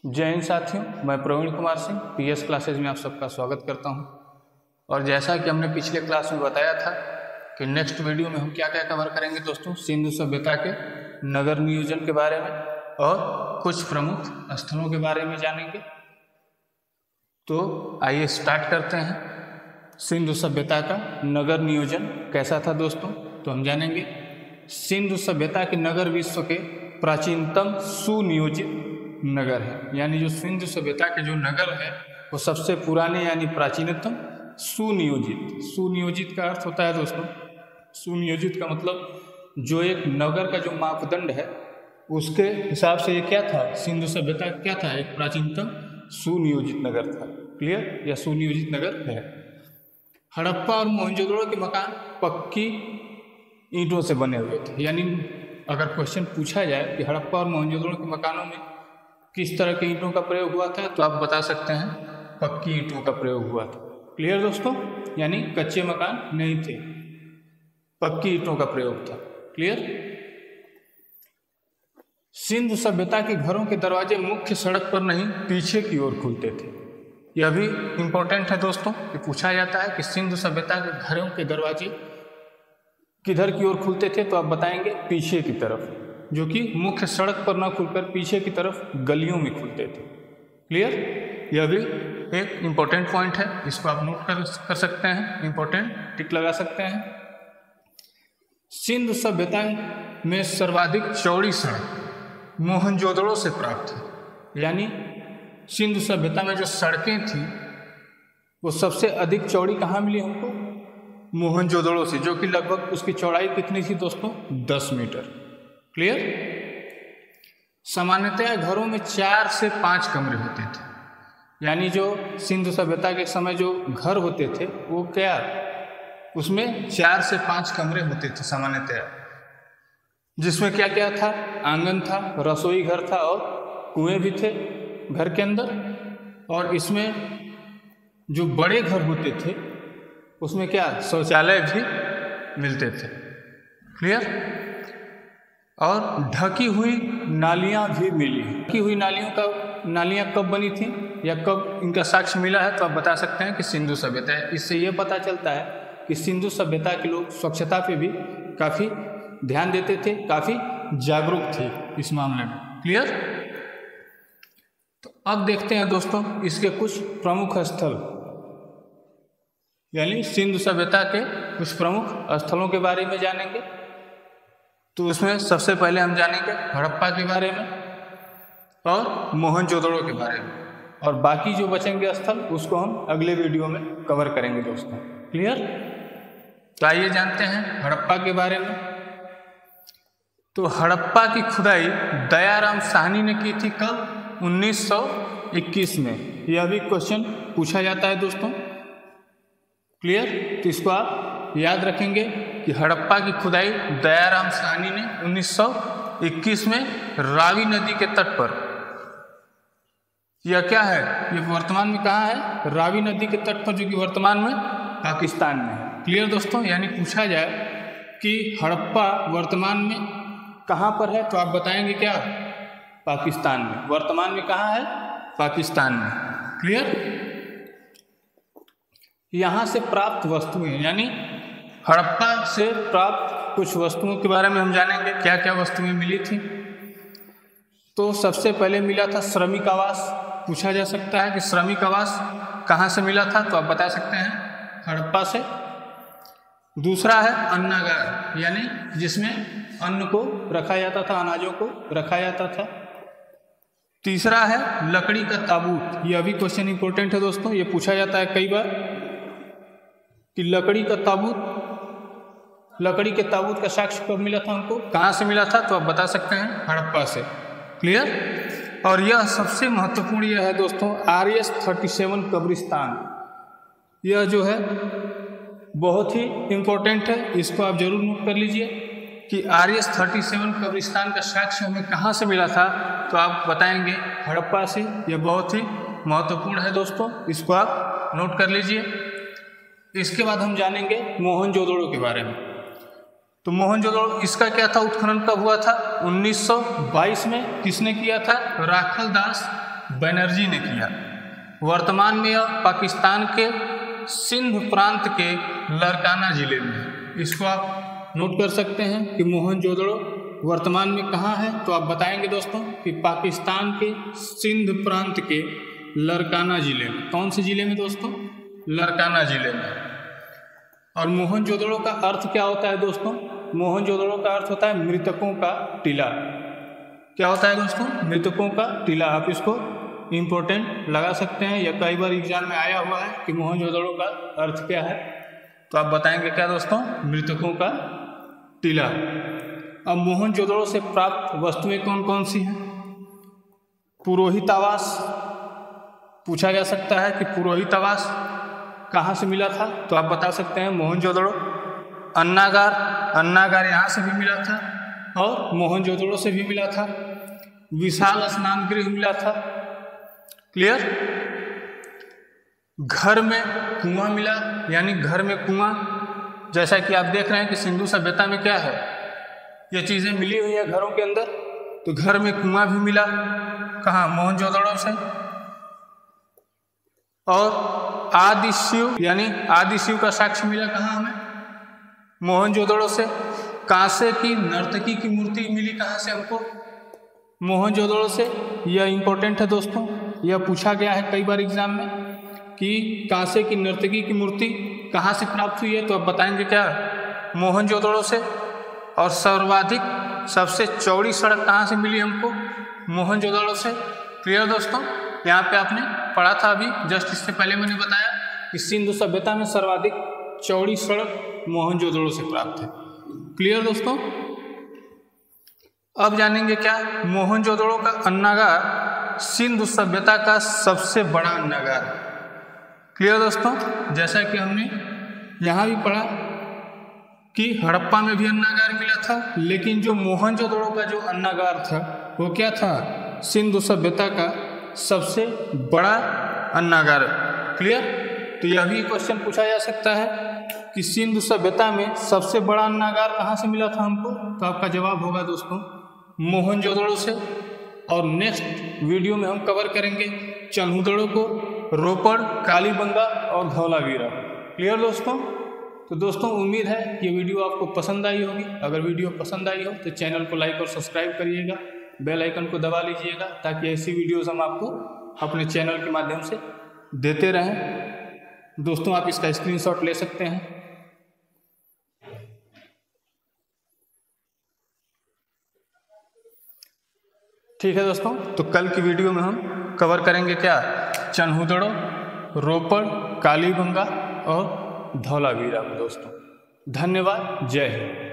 जय हिंद साथियों, मैं प्रवीण कुमार सिंह पीएस क्लासेज में आप सबका स्वागत करता हूं। और जैसा कि हमने पिछले क्लास में बताया था कि नेक्स्ट वीडियो में हम क्या क्या कवर करेंगे दोस्तों, सिंधु सभ्यता के नगर नियोजन के बारे में और कुछ प्रमुख स्थलों के बारे में जानेंगे। तो आइए स्टार्ट करते हैं। सिंधु सभ्यता का नगर नियोजन कैसा था दोस्तों, तो हम जानेंगे। सिंधु सभ्यता के नगर विश्व के प्राचीनतम सुनियोजित नगर है, यानी जो सिंधु सभ्यता के जो नगर है वो सबसे पुराने यानी प्राचीनतम सुनियोजित। सुनियोजित का अर्थ होता है दोस्तों, सुनियोजित का मतलब जो एक नगर का जो मापदंड है उसके हिसाब से ये क्या था, सिंधु सभ्यता क्या था, एक प्राचीनतम सुनियोजित नगर था। क्लियर, यह सुनियोजित नगर है। हड़प्पा और मोहनजोदड़ो के मकान पक्की ईंटों से बने हुए थे, यानी अगर क्वेश्चन पूछा जाए कि हड़प्पा और मोहनजोदड़ो के मकानों में किस तरह के ईंटों का प्रयोग हुआ था, तो आप बता सकते हैं पक्की ईंटों का प्रयोग हुआ था। क्लियर दोस्तों, यानी कच्चे मकान नहीं थे, पक्की ईंटों का प्रयोग था। क्लियर। सिंधु सभ्यता के घरों के दरवाजे मुख्य सड़क पर नहीं पीछे की ओर खुलते थे। यह भी इंपॉर्टेंट है दोस्तों कि पूछा जाता है कि सिंधु सभ्यता के घरों के दरवाजे किधर की ओर खुलते थे, तो आप बताएंगे पीछे की तरफ, जो कि मुख्य सड़क पर ना खुलकर पीछे की तरफ गलियों में खुलते थे। क्लियर, यह भी एक इम्पोर्टेंट पॉइंट है, इसको आप नोट कर सकते हैं, इम्पोर्टेंट टिक लगा सकते हैं। सिंधु सभ्यता में सर्वाधिक चौड़ी सड़क मोहनजोदड़ो से प्राप्त है, यानी सिंधु सभ्यता में जो सड़कें थी वो सबसे अधिक चौड़ी कहाँ मिली हमको, मोहनजोदड़ो से, जो कि लगभग उसकी चौड़ाई कितनी थी दोस्तों, 10 मीटर। क्लियर। सामान्यतः घरों में 4 से 5 कमरे होते थे, यानी जो सिंधु सभ्यता के समय जो घर होते थे वो क्या, उसमें 4 से 5 कमरे होते थे सामान्यतः, जिसमें क्या क्या था, आंगन था, रसोई घर था और कुएं भी थे घर के अंदर। और इसमें जो बड़े घर होते थे उसमें क्या, शौचालय भी मिलते थे। क्लियर। और ढकी हुई नालियां भी मिली। ढकी हुई नालियां कब बनी थी या कब इनका साक्ष्य मिला है, तो आप बता सकते हैं कि सिंधु सभ्यता है। इससे यह पता चलता है कि सिंधु सभ्यता के लोग स्वच्छता पे भी काफ़ी ध्यान देते थे, काफ़ी जागरूक थे इस मामले में। क्लियर। तो अब देखते हैं दोस्तों इसके कुछ प्रमुख स्थल, यानी सिंधु सभ्यता के कुछ प्रमुख स्थलों के बारे में जानेंगे। तो उसमें सबसे पहले हम जानेंगे हड़प्पा के बारे में और मोहनजोदड़ो के बारे में, और बाकी जो बचेंगे स्थल उसको हम अगले वीडियो में कवर करेंगे दोस्तों। क्लियर। तो आइए जानते हैं हड़प्पा के बारे में। तो हड़प्पा की खुदाई दयाराम साहनी ने की थी कब, 1921 में। यह भी क्वेश्चन पूछा जाता है दोस्तों। क्लियर। तो इसको आप याद रखेंगे कि हड़प्पा की खुदाई दयाराम साहनी ने 1921 में रावी नदी के तट पर, यह क्या है, ये वर्तमान में कहाँ है, रावी नदी के तट पर, जो कि वर्तमान में पाकिस्तान में है। क्लियर दोस्तों, यानी पूछा जाए कि हड़प्पा वर्तमान में कहाँ पर है, तो आप बताएंगे क्या, पाकिस्तान में। वर्तमान में कहाँ है, पाकिस्तान में। क्लियर। यहाँ से प्राप्त वस्तुएं, यानी हड़प्पा से प्राप्त कुछ वस्तुओं के बारे में हम जानेंगे, क्या क्या वस्तुएं मिली थी। तो सबसे पहले मिला था श्रमिक आवास। पूछा जा सकता है कि श्रमिक आवास कहाँ से मिला था, तो आप बता सकते हैं हड़प्पा से। दूसरा है अन्नागार, यानी जिसमें अन्न को रखा जाता था, अनाजों को रखा जाता था। तीसरा है लकड़ी का ताबूत। यह भी क्वेश्चन इंपॉर्टेंट है दोस्तों, ये पूछा जाता है कई बार कि लकड़ी का ताबूत, लकड़ी के ताबूत का साक्ष्य कब मिला था हमको, कहाँ से मिला था, तो आप बता सकते हैं हड़प्पा से। क्लियर। और यह सबसे महत्वपूर्ण यह है दोस्तों, RS-37 कब्रिस्तान। यह जो है बहुत ही इम्पोर्टेंट है, इसको आप जरूर नोट कर लीजिए कि RS-37 कब्रिस्तान का साक्ष्य हमें कहाँ से मिला था, तो आप बताएंगे हड़प्पा से। यह बहुत ही महत्वपूर्ण है दोस्तों, इसको आप नोट कर लीजिए। इसके बाद हम जानेंगे मोहनजोदड़ो के बारे में। तो मोहनजोदड़ो, इसका क्या था, उत्खनन कब हुआ था, 1922 में। किसने किया था, राखल दास बनर्जी ने किया। वर्तमान में यह पाकिस्तान के सिंध प्रांत के लारकाना जिले में है। इसको आप नोट कर सकते हैं कि मोहनजोदड़ो वर्तमान में कहाँ है, तो आप बताएंगे दोस्तों कि पाकिस्तान के सिंध प्रांत के लारकाना जिले में। कौन से जिले में दोस्तों? लारकाना जिले में। और मोहनजोदड़ो का अर्थ क्या होता है दोस्तों? मोहनजोदड़ो का अर्थ होता है मृतकों का टीला। क्या होता है दोस्तों? मृतकों का टीला। आप इसको इम्पोर्टेंट लगा सकते हैं, या कई बार एग्जाम में आया हुआ है कि मोहनजोदड़ो का अर्थ क्या है, तो आप बताएंगे क्या दोस्तों? मृतकों का टीला। अब मोहनजोदड़ो से प्राप्त वस्तुएं कौन कौन सी हैं? पुरोहित आवास पूछा जा सकता है कि पुरोहित आवास कहाँ से मिला था, तो आप बता सकते हैं मोहनजोदड़ो। अन्नागार यहाँ से भी मिला था और मोहनजोदड़ो से भी मिला था। विशाल स्नान गृह मिला था। क्लियर? घर में कुआं मिला, यानी घर में कुआं, जैसा कि आप देख रहे हैं कि सिंधु सभ्यता में क्या है, ये चीजें मिली हुई है घरों के अंदर। तो घर में कुआं भी मिला, कहाँ? मोहनजोदड़ो से। और आदि शिव, यानी आदि शिव का साक्ष्य मिला कहाँ हमें? मोहनजोदड़ो से। कांसे की नर्तकी की मूर्ति मिली कहाँ से हमको? मोहनजोदड़ो से। यह इंपॉर्टेंट है दोस्तों, यह पूछा गया है कई बार एग्जाम में कि कांसे की नर्तकी की मूर्ति कहाँ से प्राप्त हुई है, तो आप बताएंगे क्या? मोहनजोदड़ो से। और सर्वाधिक सबसे चौड़ी सड़क कहाँ से मिली हमको? मोहनजोदड़ो से। क्लियर दोस्तों? यहाँ पे आपने पढ़ा था अभी जस्ट इससे पहले मैंने बताया कि सिंधु सभ्यता में सर्वाधिक चौड़ी सड़क मोहनजोदड़ो से प्राप्त है। क्लियर दोस्तों? अब जानेंगे क्या? मोहनजोदड़ो का अन्नागार सिंधु सभ्यता का सबसे बड़ा अन्नागार। क्लियर दोस्तों? जैसा कि हमने यहाँ भी पढ़ा कि हड़प्पा में भी अन्नागार मिला था, लेकिन जो मोहनजोदड़ो का जो अन्नागार था वो क्या था? सिंधु सभ्यता का सबसे बड़ा अन्नागार। क्लियर? तो यह भी क्वेश्चन पूछा जा सकता है कि सिंधु सभ्यता में सबसे बड़ा अन्नागार कहाँ से मिला था हमको, तो आपका जवाब होगा दोस्तों मोहनजोदड़ो से। और नेक्स्ट वीडियो में हम कवर करेंगे चन्हुदड़ो को, रोपड़, कालीबंगा और धौलावीरा। क्लियर दोस्तों? तो दोस्तों उम्मीद है कि ये वीडियो आपको पसंद आई होगी। अगर वीडियो पसंद आई हो तो चैनल को लाइक और सब्सक्राइब करिएगा, बेल आइकन को दबा लीजिएगा, ताकि ऐसी वीडियोस हम आपको अपने चैनल के माध्यम से देते रहें। दोस्तों आप इसका स्क्रीनशॉट ले सकते हैं। ठीक है दोस्तों, तो कल की वीडियो में हम कवर करेंगे क्या? चन्हुदड़ो, रोपड़, कालीबंगा और धौलावीरा। दोस्तों धन्यवाद, जय हिंद।